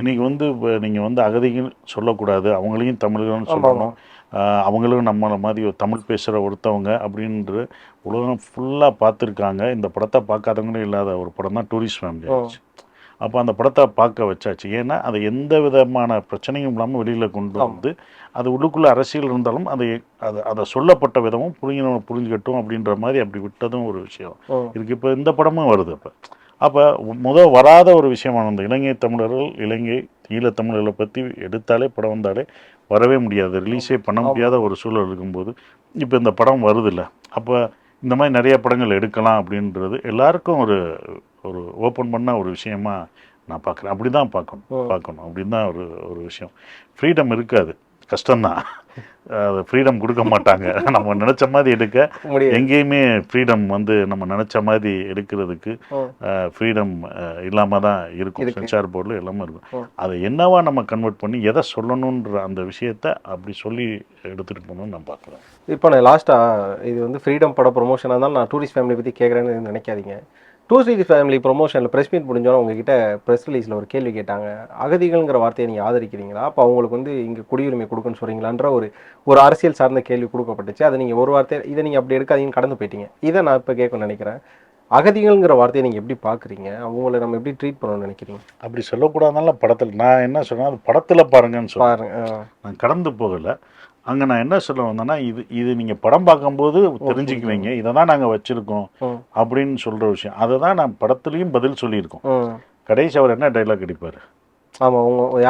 இன்னைக்கு வந்து இப்போ நீங்கள் வந்து அகதிகள் சொல்லக்கூடாது, அவங்களையும் தமிழர்கள்னு சொல்லணும். அவங்களும் நம்மளை மாதிரி ஒரு தமிழ் பேசுகிற ஒருத்தவங்க அப்படின்ற உலகம் ஃபுல்லாக பார்த்துருக்காங்க. இந்த படத்தை பார்க்காதவங்களும் இல்லாத ஒரு படம் தான் டூரிஸ்ட் ஃபேமிலி ஆயிடுச்சு. அப்போ அந்த படத்தை பார்க்க வச்சாச்சு. ஏன்னா அதை எந்த விதமான பிரச்சனையும் இல்லாமல் வெளியில் கொண்டு வந்து அது உள்ளுக்குள்ளே அரசியல் இருந்தாலும் அதை அதை அதை சொல்லப்பட்ட விதமும் புரிஞ்சுக்கட்டும் அப்படின்ற மாதிரி அப்படி விட்டதும் ஒரு விஷயம் இருக்குது. இப்போ இந்த படமும் வருது. அப்போ வராத ஒரு விஷயமான அந்த இலங்கை தமிழர்கள் இலங்கை ஈழத்தமிழர்களை பற்றி எடுத்தாலே படம் வந்தாலே வரவே முடியாது, ரிலீஸே பண்ண முடியாத ஒரு சூழல் இருக்கும்போது இப்போ இந்த படம் வருதில்ல. அப்போ இந்த மாதிரி நிறைய படங்கள் எடுக்கலாம் அப்படின்றது எல்லாருக்கும் ஒரு ஒரு ஓப்பன் பண்ண ஒரு விஷயமா நான் பார்க்குறேன். அப்படி தான் பார்க்கணும் அப்படின்னு தான் ஒரு ஒரு விஷயம். ஃப்ரீடம் இருக்காது, கஷ்டம்தான். ஃப்ரீடம் கொடுக்க மாட்டாங்க. நம்ம நினச்ச மாதிரி எடுக்க எங்கேயுமே ஃப்ரீடம் வந்து நம்ம நினச்ச மாதிரி எடுக்கிறதுக்கு ஃப்ரீடம் இல்லாமல் தான் இருக்கும். சென்சார் போர்டில் எல்லாமே இருக்கும். அதை என்னவா நம்ம கன்வெர்ட் பண்ணி எதை சொல்லணுன்ற அந்த விஷயத்த அப்படி சொல்லி எடுத்துகிட்டு போகணும்னு நான் பார்க்குறேன். இப்போ நான் லாஸ்ட்டாக இது வந்து ஃப்ரீடம் பட ப்ரொமோஷனாக இருந்தாலும் நான் டூரிஸ்ட் ஃபேமிலி பற்றி கேட்குறேன்னு நினைக்காதீங்க. டூரிஸ்ட் ஃபேமிலி ப்ரொமோஷனில் ப்ரெஸ் மீட் முடிஞ்சோன்னா உங்ககிட்ட ப்ரெஸ் ரிலீஸில் ஒரு கேள்வி கேட்டாங்க. அகதிகள்ங்கிற வார்த்தையை நீங்கள் ஆதரிக்கிறீங்களா, அப்போ அவங்களுக்கு வந்து இங்கே குடியுரிமை கொடுக்குன்னு சொல்கிறீங்களான்ற ஒரு அரசியல் சார்ந்த கேள்வி கொடுக்கப்பட்டுச்சு. அதை நீங்கள் ஒரு வார்த்தை இதை நீங்கள் அப்படி எடுக்காதீங்கன்னு கடந்து போயிட்டீங்க. இதை நான் இப்போ கேட்கணும்னு நினைக்கிறேன். அகதிகள்ங்கிற வார்த்தையை நீங்கள் எப்படி பார்க்குறீங்க, அவங்கள நம்ம எப்படி ட்ரீட் பண்ணணும்னு நினைக்கிறீங்க? அப்படி சொல்லக்கூடாதுனால படத்தில் நான் என்ன சொன்னேன், அது படத்தில் பாருங்கன்னு சொல்லுவேன். நான் கடந்து போகலை. அங்கே நான் என்ன சொல்ல வந்தேன்னா, இது நீங்கள் படம் பார்க்கும்போது தெரிஞ்சுக்குவீங்க, இதை தான் நாங்கள் வச்சுருக்கோம் அப்படின்னு சொல்கிற விஷயம். அதை தான் நான் படத்துலையும் பதில் சொல்லியிருக்கோம். கடைசி அவர் என்ன டைலாக் அடிப்பார்,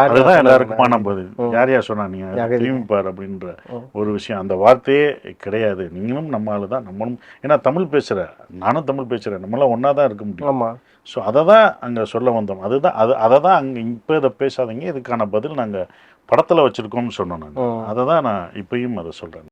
அதுதான் எல்லாருக்குமான பதில். யார் சொன்னா நீங்கள் திரும்பிப்பார் அப்படின்ற ஒரு விஷயம். அந்த வார்த்தையே கிடையாது. நீங்களும் நம்மளால தான், நம்மளும் ஏன்னா தமிழ் பேசுகிற, நானும் தமிழ் பேசுகிறேன், நம்மளாம் ஒன்றா தான் இருக்க முடியும். ஸோ அதை தான் அங்கே சொல்ல வந்தோம். அதுதான் அதை தான் அங்கே இப்போ இதை பேசாதீங்க, இதுக்கான பதில் நாங்கள் படத்தில் வச்சுருக்கோம்னு சொன்னோம். நான் அதை தான் நான் இப்பயும் அதை சொல்கிறேன்.